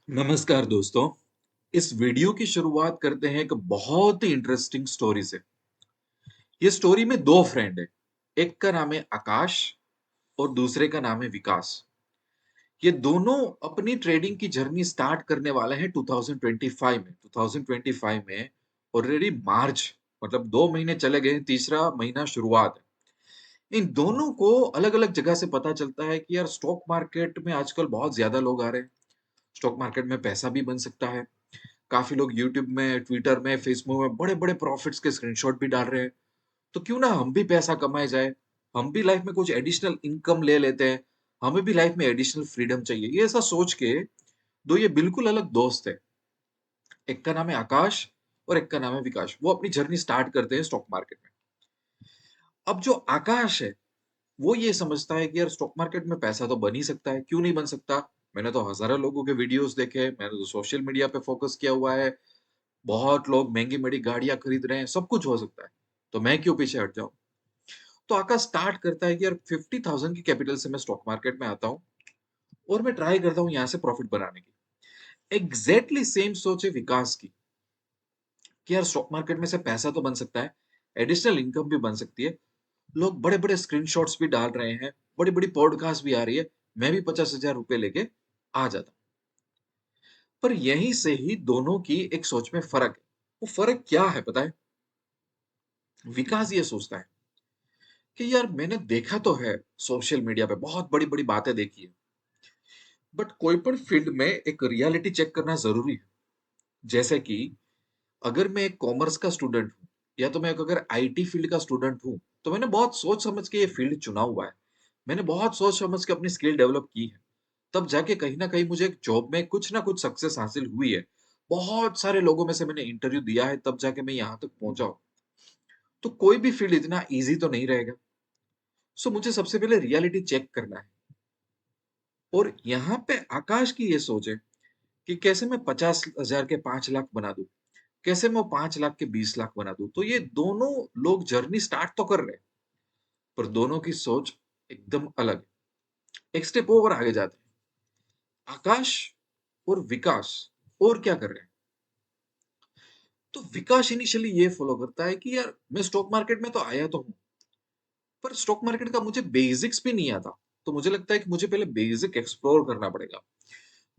नमस्कार दोस्तों। इस वीडियो की शुरुआत करते हैं एक बहुत ही इंटरेस्टिंग स्टोरी से। ये स्टोरी में दो फ्रेंड है। एक का नाम है आकाश और दूसरे का नाम है विकास। ये दोनों अपनी ट्रेडिंग की जर्नी स्टार्ट करने वाले हैं 2025 में। 2025 में ऑलरेडी मार्च मतलब 2 महीने चले गए, तीसरा महीना शुरुआत है। इन दोनों को अलग-अलग जगह से पता चलता है कि यार स्टॉक मार्केट में आजकल बहुत ज्यादा लोग आ रहे हैं। स्टॉक मार्केट में पैसा भी बन सकता है। काफ़ी लोग यूट्यूब में, ट्विटर में, फेसबुक में बड़े-बड़े प्रॉफिट्स के स्क्रीनशॉट भी डाल रहे हैं। तो क्यों ना हम भी पैसा कमाए जाए, हम भी लाइफ में कुछ एडिशनल इनकम ले लेते हैं, हमें भी लाइफ में एडिशनल फ्रीडम चाहिए। ये ऐसा सोच के दो ये बिल्कुल अलग दोस्त हैं। एक का नाम है आकाश और एक का नाम है विकास। वो अपनी जर्नी स्टार्ट करते हैं स्टॉक मार्केट में। अब जो आकाश है, वो ये समझता है कि यार स्टॉक मार्केट में पैसा तो बन ही सकता है, क्यों नहीं बन सकता? मैंने तो हज़ारों लोगों के वीडियोज़ देखे हैं, मैंने तो सोशल मीडिया पे फोकस किया हुआ है। बहुत लोग महँगी-महँगी गाड़ियाँ खरीद रहे हैं, सब कुछ हो सकता है। तो मैं क्यों पीछे हट जाऊँ? तो आकाश स्टार्ट करता है कि यार 50,000 की कैपिटल से मैं स्टॉक मार्केट में आता हूँ और मैं ट्राई करता हूँ यहाँ से प्रॉफिट बनाने की। एग्ज़ैक्टली सेम सोच है विकास की कि यार स्टॉक मार्केट में से पैसा तो बन सकता है, एडिशनल इनकम भी बन सकती है। लोग बड़े-बड़े स्क्रीनशॉट्स भी डाल रहे हैं, बड़ी-बड़ी पॉडकास्ट भी आ रही है। मैं भी 50,000 रुपए लेके आ जाता हूँ। पर यहीं से ही दोनों की एक सोच में फ़र्क है। वो फ़र्क क्या है पता है? विकास ये सोचता है कि यार मैंने देखा तो है सोशल मीडिया पे बहुत बड़ी-बड़ी बातें देखी है। बट कोई पण फील्ड में एक रियलिटी चेक करना ज़रूरी है। जैसे कि अगर मैं एक कॉमर्स का स्टूडेंट हूँ या तो मैं एक अगर आईटी फील्ड का स्टूडेंट हूँ, तो मैंने बहुत सोच समझ के ये फील्ड चुना हुआ है। मैंने बहुत सोच समझ के अपनी स्किल डेवलप की है। तब जाके कहीं न कहीं मुझे एक जॉब में कुछ ना कुछ सक्सेस हासिल हुई है। बहुत सारे लोगों में से मैंने इंटरव्यू दिया है तब जाके मैं यहाँ तक पहुँचा हूँ। तो कोई भी फील्ड इतना ईज़ी तो नहीं रहेगा। सो मुझे सबसे पहले रियलिटी चेक करना है। और यहाँ पे आकाश की ये सोच है कि कैसे मैं 50,000 के 5 लाख बना दूँ? कैसे मैं 5 लाख के 20 लाख बना दूँ? तो ये दोनों लोग जर्नी स्टार्ट तो कर रहे हैं, पर दोनों की सोच एकदम अलग है। एक स्टेप और आगे जाते हैं। आकाश और विकास और क्या कर रहे हैं? तो विकास इनिशियली ये फॉलो करता है कि यार मैं स्टॉक मार्केट में तो आया तो हूँ, पर स्टॉक मार्केट का मुझे बेसिक्स भी नहीं आता। तो मुझे लगता है कि मुझे पहले बेसिक एक्सप्लोर करना पड़ेगा।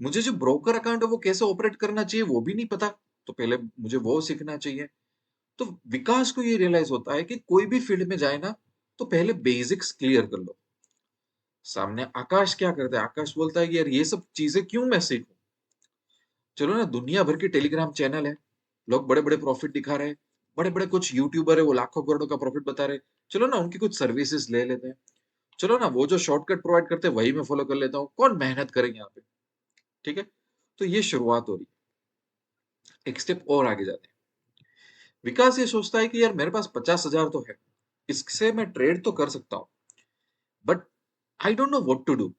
मुझे जो ब्रोकर अकाउंट है वो कैसे ऑपरेट करना चाहिए वो भी नहीं पता, तो पहले मुझे वो सीखना चाहिए। तो विकास को ये रियलाइज होता है कि कोई भी फील्ड में जाए ना, तो पहले बेसिक्स क्लियर कर लो। सामने आकाश क्या करता है? आकाश बोलता है कि यार ये सब चीजें क्यों मैं सीखूं? चलो ना, दुनिया भर की टेलीग्राम चैनल है, लोग बड़े-बड़े प्रॉफिट दिखा रहे हैं, बड़े-बड़े कुछ यूट्यूबर है वो लाखों करोड़ों का प्रॉफिट बता रहे हैं। चलो ना उनकी कुछ सर्विसेज ले लेते हैं। चलो ना वो जो शॉर्टकट प्रोवाइड करते हैं वही मैं फॉलो कर लेता हूँ। कौन मेहनत करेगा यहाँ पे? ठीक है? तो ये शुरुआत हो रही है। एक स्टेप और आगे जाते हैं। विकास ये सोचता है कि यार मेरे पास 50,000 तो है। इससे मैं ट्रेड तो कर सकता हूँ। But I don't know what to do.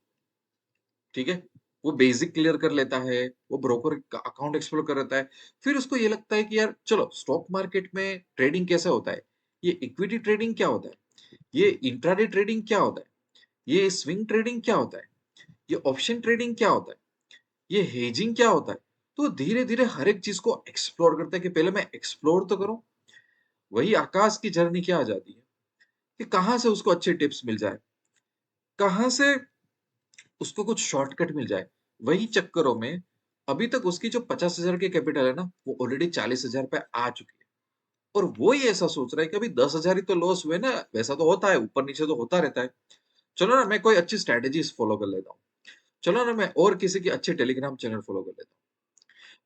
ठीक है? वो बेसिक क्लियर कर लेता है, वो ब्रोकर का अकाउंट एक्सप्लोर कर लेता है। फिर उसको ये लगता है कि यार चलो स्टॉक मार्केट में ट्रेडिंग कैसे होता है? ये इक्विटी ट्रेडिंग क्या होता है? ये इंट्राडे ट्रेडिंग क्या होता है? ये स्विंग ट्रेडिंग क्या होता है? ये ऑप्शन ट्रेडिंग क्या होता है? ये हेजिंग क्या होता है? तो धीरे-धीरे हर एक चीज़ को एक्सप्लोर करता है कि पहले मैं एक्सप्लोर तो करूँ। वही आकाश की जर्नी क्या आ जाती है कि कहाँ से उसको अच्छे टिप्स मिल जाए, कहाँ से उसको कुछ शॉर्टकट मिल जाए। वही चक्करों में अभी तक उसकी जो 50,000 की कैपिटल है ना, वो ऑलरेडी 40,000 पे आ चुकी है। और वो ही ऐसा सोच रहा है कि अभी 10,000 ही तो लॉस हुए ना, वैसा तो होता है, ऊपर-नीचे तो होता रहता है। चलो ना मैं कोई अच्छी स्ट्रैटेजीज़ फॉलो कर लेता हूँ। चलो ना मैं और किसी के अच्छे टेलीग्राम चैनल फॉलो कर लेता हूँ।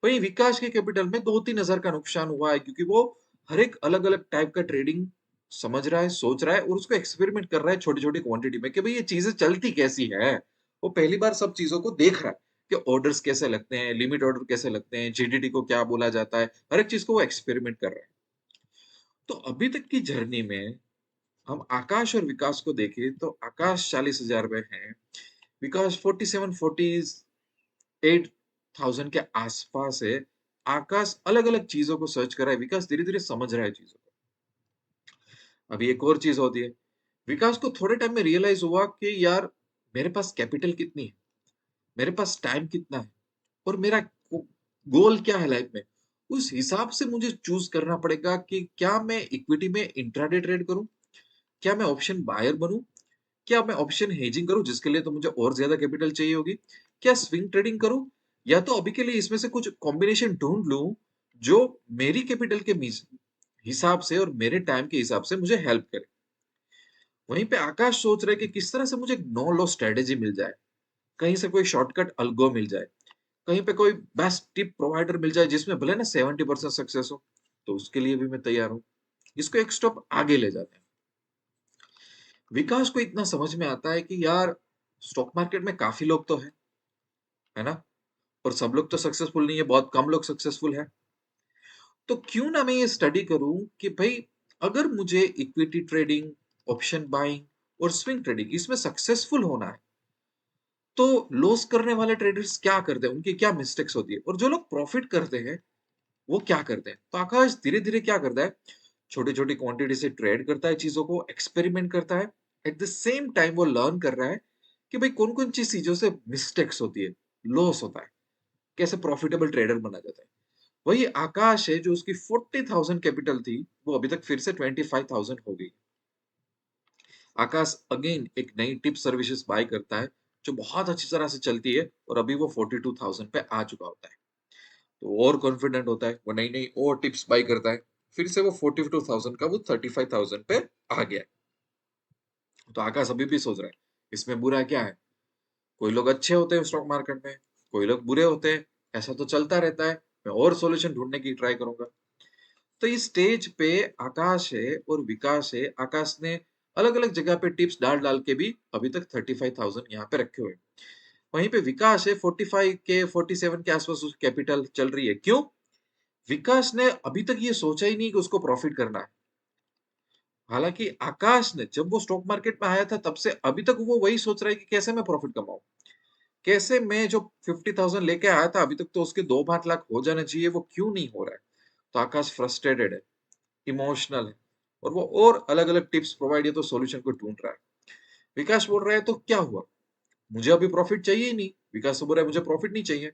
वहीं विकास के कैपिटल में 2-3 हज़ार का नुकसान हुआ है क्योंकि वो हर एक अलग-अलग टाइप का ट्रेडिंग समझ रहा है, सोच रहा है और उसको एक्सपेरिमेंट कर रहा है छोटी-छोटी क्वांटिटी में कि भई ये चीज़ें चलती कैसी है? वो पहली बार सब चीज़ों को देख रहा है कि ऑर्डर्स कैसे लगते हैं, लिमिट ऑर्डर कैसे लगते हैं, जीडीटी को क्या बोला जाता है, हर एक चीज़ को वो एक्सपेरिमेंट कर रहा है। तो अभी तक की जर्नी में हम आकाश और विकास को देखें तो आकाश 40,000 में है, विकास 47-48,000 के आसपास है। आकाश अलग-अलग चीज़ों को सर्च कर रहा है, विकास धीरे-धीरे समझ रहा है चीज़ों को। अभी एक और चीज़ होती है, विकास को थोड़े टाइम में रियलाइज़ हुआ कि यार मेरे पास कैपिटल कितनी है, मेरे पास टाइम कितना है और मेरा गोल क्या है लाइफ में, उस हिसाब से मुझे चूज करना पड़ेगा कि क्या मैं इक्विटी में इंट्राडे ट्रेड करूं, क्या मैं ऑप्शन बायर बनूं, क्या मैं ऑप्शन हेजिंग करूं जिसके लिए तो मुझे और ज्यादा कैपिटल चाहिए होगी, क्या स्विंग ट्रेडिंग करूं, या तो अभी के लिए इसमें से कुछ कॉम्बिनेशन ढूंढ लूं जो मेरी कैपिटल के हिसाब से और मेरे टाइम के हिसाब से मुझे हेल्प करे। वहीं पे आकाश सोच रहे कि किस तरह से मुझे नो लॉस स्ट्रेटेजी मिल जाए, कहीं से कोई शॉर्टकट अल्गो मिल जाए, कहीं पे कोई बेस्ट टिप प्रोवाइडर मिल जाए जिसमें भले ना 70% सक्सेस हो, तो उसके लिए भी मैं तैयार हूँ। इसको एक स्टेप आगे ले जाते हैं। विकास को इतना समझ में आता है कि यार स्टॉक मार्केट में काफी लोग तो है ना, और सब लोग तो सक्सेसफुल नहीं है, बहुत कम लोग सक्सेसफुल है। तो क्यों ना मैं ये स्टडी करूं कि भाई अगर मुझे इक्विटी ट्रेडिंग, ऑप्शन बाइंग और स्विंग ट्रेडिंग इसमें सक्सेसफुल होना है, तो लॉस करने वाले ट्रेडर्स क्या करते हैं, उनकी क्या मिस्टेक्स होती है, और जो लोग प्रॉफिट करते हैं वो क्या करते हैं। तो आकाश धीरे धीरे क्या करता है, छोटी छोटी क्वांटिटी से ट्रेड करता है, चीजों को एक्सपेरिमेंट करता है। एट द सेम टाइम वो लर्न कर रहा है कि भाई कौन कौन सी चीजों से मिस्टेक्स होती है, लॉस होता है, कैसे प्रॉफिटेबल ट्रेडर बना जाता है। वही आकाश है जो उसकी 40,000 कैपिटल थी, वो अभी तक फिर से 25,000 हो गई। आकाश अगेन एक नई टिप सर्विसेज बाय करता है जो बहुत अच्छी तरह से चलती है, और अभी वो 42,000 पे आ चुका होता है। तो और कॉन्फिडेंट होता है, वो नई नई और टिप्स बाय करता है, फिर से वो 42,000 का वो 35,000 पे आ गया है। तो आकाश अभी भी सोच रहा है इसमें बुरा क्या है, कोई लोग अच्छे होते हैं स्टॉक मार्केट में, कोई लोग बुरे होते हैं, ऐसा तो चलता रहता है, मैं और सॉल्यूशन ढूंढने की ट्राई करूंगा। तो इस स्टेज पे आकाश है और विकास है, आकाश ने अलग अलग जगह पे टिप्स डाल डाल के भी अभी तक 35,000 यहाँ पे रखे हुए हैं। वहीं पे विकास है 45 के 47 के आसपास उसकी कैपिटल चल रही है। क्यों? विकास ने अभी तक ये सोचा ही नहीं कि उसको प्रॉफिट करना है। हालांकि आकाश ने जब वो स्टॉक मार्केट में आया था तब से अभी तक वो वही सोच रहा है कि कैसे मैं प्रॉफिट कमाऊं, कैसे मैं जो 50,000 लेके आया था अभी तक तो उसके 2-5 लाख हो जाने चाहिए, वो क्यों नहीं हो रहा है। तो आकाश फ्रस्ट्रेटेड है, इमोशनल है, और वो और अलग अलग टिप्स प्रोवाइड या तो सॉल्यूशन को ढूंढ रहा है। विकास बोल रहा है तो क्या हुआ, मुझे अभी प्रॉफिट चाहिए ही नहीं। विकास तो बोल रहा है मुझे प्रॉफिट नहीं चाहिए,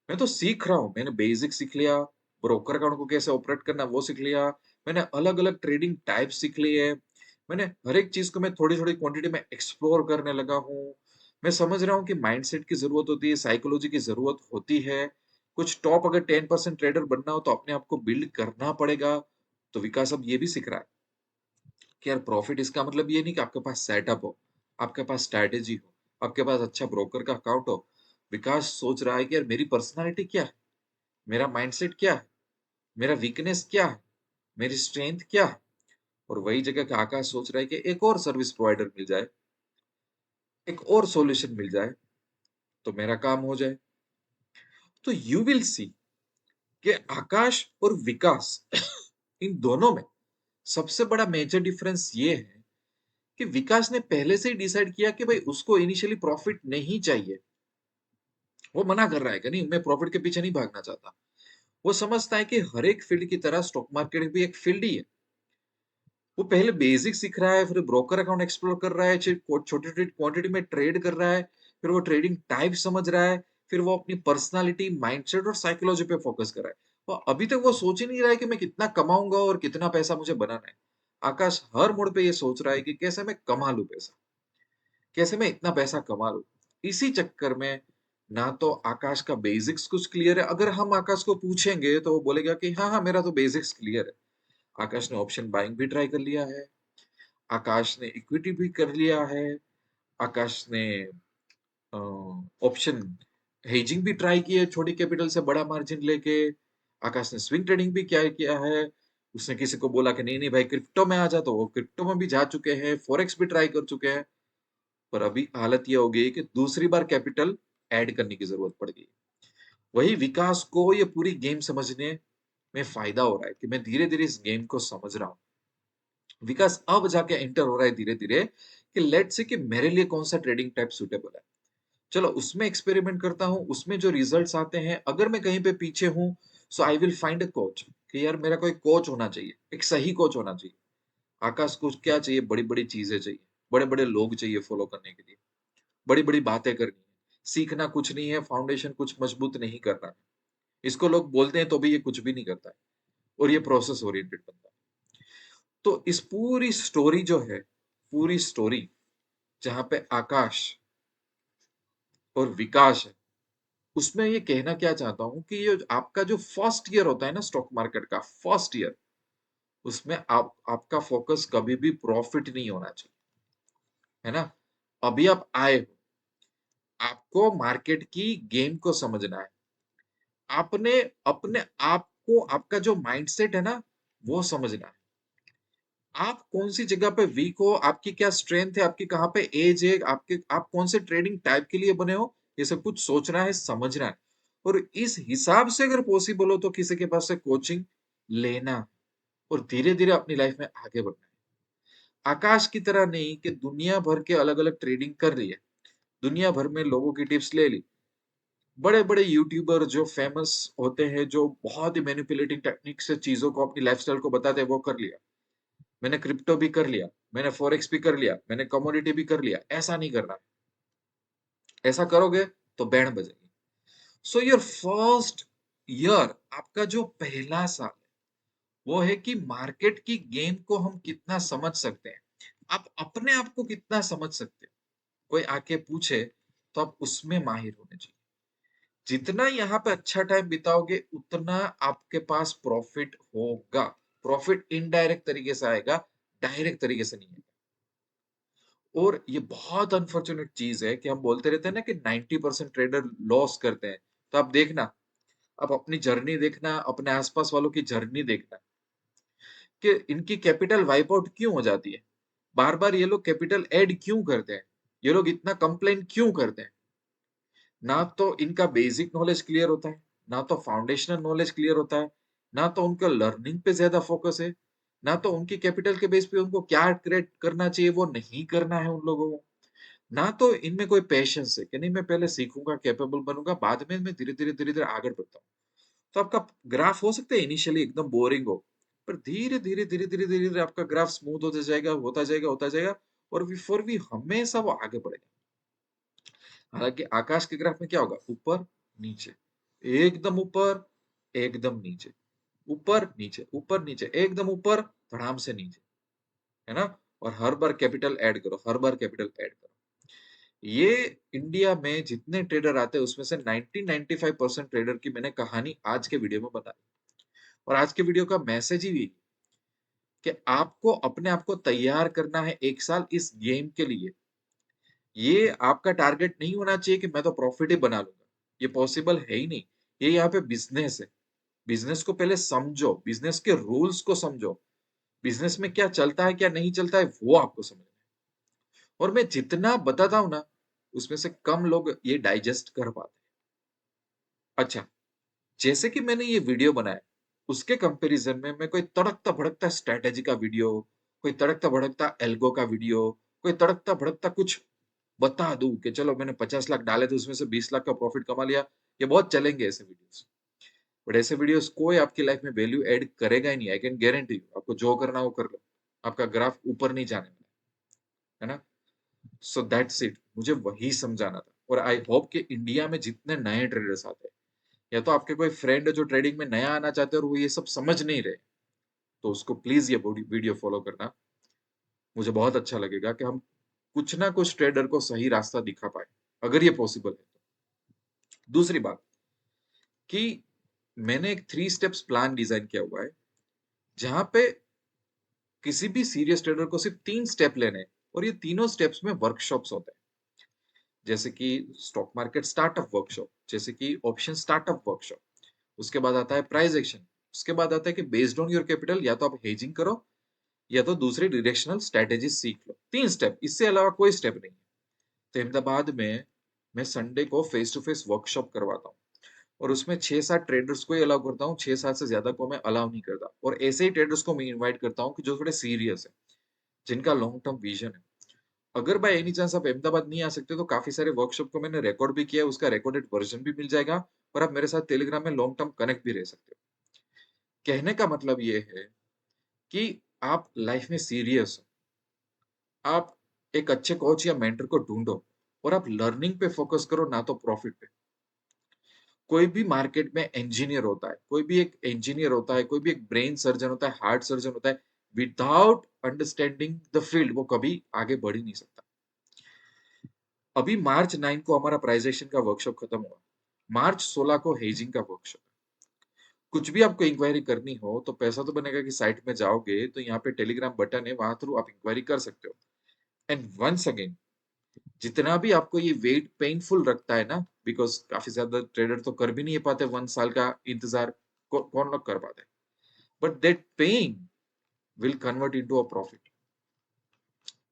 मैं तो सीख रहा हूँ, मैंने बेसिक सीख लिया, ब्रोकर अकाउंट को कैसे ऑपरेट करना वो सीख लिया, मैंने अलग अलग ट्रेडिंग टाइप सीख लिए है, मैंने हर एक चीज को मैं थोड़ी थोड़ी क्वांटिटी में एक्सप्लोर करने लगा हूँ। मैं समझ रहा हूँ कि माइंडसेट की जरूरत होती है, साइकोलॉजी की जरूरत होती है। कुछ टॉप अगर 10% ट्रेडर बनना हो तो अपने आप को बिल्ड करना पड़ेगा। तो विकास अब ये भी सीख रहा है कि यार प्रॉफिट इसका मतलब ये नहीं कि आपके पास सेटअप हो, आपके पास स्ट्रैटेजी हो, आपके पास अच्छा ब्रोकर का अकाउंट हो। विकास सोच रहा है कि यार मेरी पर्सनालिटी क्या है, मेरा माइंडसेट क्या है, मेरा वीकनेस क्या है, मेरी स्ट्रेंथ क्या है। और वही जगह का आकाश सोच रहा है कि एक और सर्विस प्रोवाइडर मिल जाए, एक और सॉल्यूशन मिल जाए, तो मेरा काम हो जाए। तो यू विल सी कि आकाश और विकास इन दोनों में सबसे बड़ा मेजर डिफरेंस ये है कि विकास ने पहले से ही डिसाइड किया कि भाई उसको इनिशियली प्रॉफिट नहीं चाहिए। वो मना कर रहा है कि नहीं, मैं प्रॉफिट के पीछे नहीं भागना चाहता। वो समझता है कि हर एक फील्ड की तरह स्टॉक मार्केट भी एक फील्ड ही है। वो पहले बेसिक सीख रहा है, फिर ब्रोकर अकाउंट एक्सप्लोर कर रहा है, छोटी छोटी क्वांटिटी में ट्रेड कर रहा है, फिर वो ट्रेडिंग टाइप समझ रहा है, फिर वो अपनी पर्सनालिटी, माइंडसेट और साइकोलॉजी पे फोकस कर रहा है। वो अभी तक वो सोच ही नहीं रहा है कि मैं कितना कमाऊंगा और कितना पैसा मुझे बनाना है। आकाश हर मोड़ पे ये सोच रहा है कि कैसे मैं कमा लूं पैसा, कैसे मैं इतना पैसा कमा लूं। इसी चक्कर में ना तो आकाश का बेसिक्स कुछ क्लियर है, अगर हम आकाश को पूछेंगे तो वो बोलेगा कि हाँ हाँ मेरा तो बेसिक्स क्लियर है। आकाश ने ऑप्शन बाइंग भी ट्राई कर लिया है, आकाश ने इक्विटी भी कर लिया है, आकाश ने ऑप्शन हेजिंग भी ट्राई की है छोटी कैपिटल से बड़ा मार्जिन लेके, आकाश ने स्विंग ट्रेडिंग भी क्या किया है। उसने किसी को बोला कि नहीं नहीं भाई क्रिप्टो में आ जा, तो वो क्रिप्टो में भी जा चुके हैं, फॉरेक्स भी ट्राई कर चुके हैं। पर अभी हालत यह हो गई कि दूसरी बार कैपिटल ऐड करने की जरूरत पड़ गई। वही विकास को ये पूरी गेम समझने में फायदा हो रहा है कि मैं धीरे धीरे इस गेम को समझ रहा हूँ। विकास अब जाके एंटर हो रहा है धीरे धीरे कि लेट्स से कि मेरे लिए कौन सा ट्रेडिंग टाइप सुटेबल है, चलो उसमें एक्सपेरिमेंट करता हूँ, उसमें जो रिजल्ट्स आते हैं अगर मैं कहीं पे पीछे हूँ, so I will find a coach, कि यार मेरा कोई कोच होना चाहिए, एक सही कोच होना चाहिए। आकाश को क्या चाहिए, बड़ी बड़ी चीजें चाहिए, बड़े बड़े लोग चाहिए फॉलो करने के लिए, बड़ी बड़ी बातें करनी है, सीखना कुछ नहीं है, फाउंडेशन कुछ मजबूत नहीं करना है। इसको लोग बोलते हैं तो भी ये कुछ भी नहीं करता है और ये प्रोसेस ओरिएंटेड बनता है। तो इस पूरी स्टोरी जो है, पूरी स्टोरी जहाँ पे आकाश और विकास है, उसमें ये कहना क्या चाहता हूँ कि ये आपका जो फर्स्ट ईयर होता है ना स्टॉक मार्केट का फर्स्ट ईयर, उसमें आपका फोकस कभी भी प्रॉफिट नहीं होना चाहिए, है ना? अभी आप आए हो, आपको मार्केट की गेम को समझना है। आपने अपने आप को, आपका जो माइंडसेट है ना, वो समझना है। आप कौन सी जगह पे वीक हो, आपकी क्या स्ट्रेंथ है, आपकी कहाँ पे एज है, आपके आप कौन से ट्रेडिंग टाइप के लिए बने हो, ये सब कुछ सोचना है, समझना है। और इस हिसाब से अगर पॉसिबल हो तो किसी के पास से कोचिंग लेना और धीरे धीरे अपनी लाइफ में आगे बढ़ना है। आकाश की तरह नहीं कि दुनिया भर के अलग अलग ट्रेडिंग कर रही है, दुनिया भर में लोगों की टिप्स ले ली, बड़े बड़े यूट्यूबर जो फेमस होते हैं, जो बहुत ही मैनिपुलेटिंग टेक्निक से चीजों को, अपनी लाइफस्टाइल को बताते हैं, वो कर लिया। मैंने क्रिप्टो भी कर लिया, मैंने फॉरेक्स भी कर लिया, मैंने कमोडिटी भी कर लिया। ऐसा नहीं करना। ऐसा करोगे तो बैंड बजेगी। सो योर फर्स्ट ईयर, आपका जो पहला साल है, वो है कि मार्केट की गेम को हम कितना समझ सकते हैं, आप अपने आप को कितना समझ सकते हैं। कोई आके पूछे तो आप उसमें माहिर होने चाहिए। जितना यहाँ पे अच्छा टाइम बिताओगे उतना आपके पास प्रॉफिट होगा। प्रॉफिट इनडायरेक्ट तरीके से आएगा, डायरेक्ट तरीके से नहीं आएगा। और ये बहुत अनफॉर्चुनेट चीज है कि हम बोलते रहते हैं ना कि 90% ट्रेडर लॉस करते हैं। तो आप देखना, आप अपनी जर्नी देखना, अपने आसपास वालों की जर्नी देखना कि इनकी कैपिटल वाइप आउट क्यों हो जाती है, बार बार ये लोग कैपिटल ऐड क्यों करते हैं, ये लोग इतना कंप्लेन क्यों करते हैं। ना तो इनका बेसिक नॉलेज क्लियर होता है, ना तो फाउंडेशनल नॉलेज क्लियर होता है, ना तो उनका लर्निंग पे ज्यादा फोकस है, ना तो उनकी कैपिटल के बेस पे उनको क्या क्रिएट करना चाहिए वो नहीं करना है उन लोगों को, ना तो इनमें कोई पेशेंस है कि नहीं मैं पहले सीखूंगा, कैपेबल बनूंगा, बाद में मैं धीरे धीरे आगे बढ़ता हूँ। तो आपका ग्राफ हो सकता है इनिशियली एकदम बोरिंग हो, पर धीरे धीरे आपका ग्राफ स्मूथ होता जाएगा, होता जाएगा, होता जाएगा, और बिफोर भी हमेशा वो आगे बढ़ेगा। हालांकि आकाश के ग्राफ में क्या होगा, ऊपर नीचे, एकदम ऊपर, एकदम नीचे, ऊपर नीचे, ऊपर नीचे, एकदम ऊपर, धड़ाम से नीचे, है ना? और हर बार कैपिटल ऐड करो, हर बार कैपिटल ऐड करो। ये इंडिया में जितने ट्रेडर आते हैं उसमें से 90-95% ट्रेडर की मैंने कहानी आज के वीडियो में बताई। और आज के वीडियो का मैसेज ही यही कि आपको अपने आप को तैयार करना है एक साल इस गेम के लिए। ये आपका टारगेट नहीं होना चाहिए कि मैं तो प्रॉफिट ही बना लूंगा, ये पॉसिबल है ही नहीं। ये यहाँ पे बिजनेस है, बिजनेस को पहले समझो, बिजनेस के रूल्स को समझो, बिजनेस में क्या चलता है क्या नहीं चलता है वो आपको समझना है। और मैं जितना बताता हूं ना, उसमें से कम लोग ये डाइजेस्ट कर पाते हैं। अच्छा, जैसे कि मैंने ये वीडियो बनाया, उसके कंपैरिजन में मैं कोई तड़कता भड़कता स्ट्रेटेजी का वीडियो, कोई तड़कता भड़कता एल्गो का वीडियो, कोई तड़कता भड़कता कुछ बता दूं कि चलो मैंने 50 लाख डाले थे उसमें से 20 लाख का प्रॉफिट कमा लिया, ये बहुत चलेंगे ऐसे वीडियोस। बट ऐसे वीडियोस कोई आपकी लाइफ में वैल्यू ऐड करेगा ही नहीं, आई कैन गारंटी यू। आपको जो करना वो कर लो, आपका ग्राफ ऊपर नहीं जाने वाला, है ना? सो दैट्स इट, मुझे वही समझाना था। और आई होप कि इंडिया में जितने नए ट्रेडर्स आते हैं, या तो आपके कोई फ्रेंड है जो ट्रेडिंग में नया आना चाहते हैं और वो ये सब समझ नहीं रहे, तो उसको प्लीज ये वीडियो फॉलो करना। मुझे बहुत अच्छा लगेगा कि हम कुछ ना कुछ ट्रेडर को सही रास्ता दिखा पाए, अगर ये पॉसिबल है तो। दूसरी बात कि मैंने एक 3 स्टेप्स प्लान डिजाइन किया हुआ है, जहां पे किसी भी सीरियस ट्रेडर को सिर्फ 3 स्टेप लेने हैं, और ये तीनों स्टेप्स में वर्कशॉप्स होते हैं। जैसे कि स्टॉक मार्केट स्टार्टअप वर्कशॉप, जैसे कि ऑप्शन स्टार्टअप वर्कशॉप, उसके बाद आता है प्राइस एक्शन, उसके बाद आता है कि बेस्ड ऑन योर कैपिटल या तो आप हेजिंग करो या तो दूसरी डायरेक्शनल स्ट्रेटेजी सीख लो। 3 स्टेप, इससे अलावा कोई स्टेप नहीं है। तो अहमदाबाद में मैं संडे को फेस टू फेस वर्कशॉप करवाता हूँ, और उसमें 6-7 ट्रेडर्स को ही अलाउ करता हूँ, 6-7 से ज्यादा को मैं अलाउ नहीं करता। और ऐसे ही ट्रेडर्स को मैं इन्वाइट करता हूँ कि जो थोड़े सीरियस है, जिनका लॉन्ग टर्म विजन है। अगर बाय एनी चांस आप अहमदाबाद नहीं आ सकते तो काफी सारे वर्कशॉप को मैंने रिकॉर्ड भी किया है, उसका रिकॉर्डेड वर्जन भी मिल जाएगा, और आप मेरे साथ टेलीग्राम में लॉन्ग टर्म कनेक्ट भी रह सकते हो। कहने का मतलब ये है कि आप लाइफ में सीरियस हो, आप एक अच्छे कोच या मेंटर को ढूंढो, और आप लर्निंग पे फोकस करो, ना तो प्रॉफिट पे। कोई भी मार्केट में इंजीनियर होता है, कोई भी एक इंजीनियर होता है, कोई भी एक ब्रेन सर्जन होता है, हार्ट सर्जन होता है, विदाउट अंडरस्टैंडिंग द फील्ड वो कभी आगे बढ़ ही नहीं सकता। अभी मार्च 9 को हमारा प्राइजेशन का वर्कशॉप खत्म हुआ। मार्च 16 को हेजिंग का वर्कशॉप। कुछ भी आपको इंक्वायरी करनी हो तो पैसा तो बनेगा कि साइट में जाओगे तो यहाँ पे टेलीग्राम बटन है, वहां थ्रू आप इंक्वायरी कर सकते हो। एंड वंस अगेन, जितना भी आपको ये वेट पेनफुल रखता है ना, बिकॉज काफी ज्यादा ट्रेडर तो कर भी नहीं पाते 1 साल का इंतजार, कौन लोग कर पाते हैं, but that pain will convert into a profit.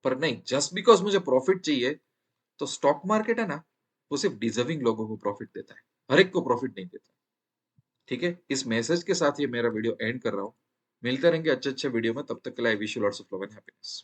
पर नहीं, जस्ट बिकॉज मुझे प्रॉफिट चाहिए तो स्टॉक मार्केट है ना, वो सिर्फ डिजर्विंग लोगों को प्रॉफिट देता है, हर एक को प्रॉफिट नहीं देता। ठीक है, इस मैसेज के साथ ये मेरा वीडियो एंड कर रहा हूँ। मिलते रहेंगे अच्छे अच्छे वीडियो में, तब तक के लिए I wish you lots of love and happiness.